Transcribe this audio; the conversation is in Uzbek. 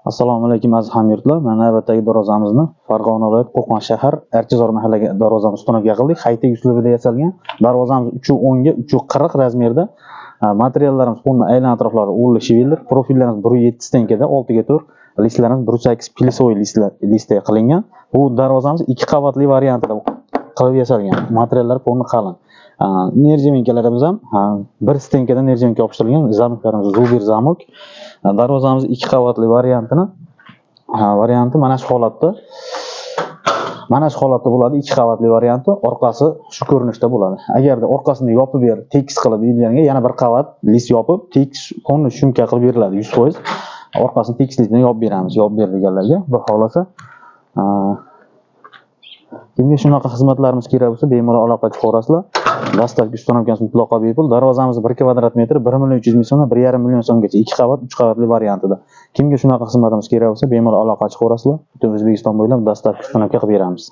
Assalomu alaykum aziz hamyurtlar. Mana navbatdagi darvozamizni Farg'ona viloyati Qo'qon shahar Archizor mahallaga darvozamiz ustunaga qildik. Haytek uslubida yasalgan. Darvozamiz 3.10 ga 3.40 razmerda. Materiallarimiz fonda aylan atroflari o'rli shiveldir. Profillarimiz 1.7 stenkada 6 ga 4. Listlarimiz 1.8 pilisoy listga qilingan. Bu darvozamiz 2 qavatli variantida qilib yasalgan. Materiallar fonda qalin. Nerjeminkalarimiz ham 1 stenkada nerjeminka yopishtirilgan. Zamoklarimiz Zubir zamok. Darvozamiz 2 qavatli varianti mana shu holatda. Mana shu holatda bo'ladi. 2 qavatli varianti, orqasi shu ko'rinishda bo'ladi. Agarda orqasini yopib berib, tekis qilib berilganga yana bir qavat list yopib, tekis qonni shumka qilib beriladi 100%. Orqasini tekislikni yopib beramiz. Yopib berilganlarga bir xolasa kimga shunaqa xizmatlarimiz kerak bo'lsa, bemalol aloqa chiqarasizlar. Dastavka ustanamkasi mutlaqo bepul. Darvozamiz 1 kvadrat metr 1.3 million so'mdan 1.5 million so'mgacha 2 qavat, 3 qavatli variantida. Kimga shunaqa xizmatimiz kerak bo'lsa, bemalol aloqa chiqarasizlar. Butun O'zbekiston bo'ylab dastavka ustanamka qilib beramiz.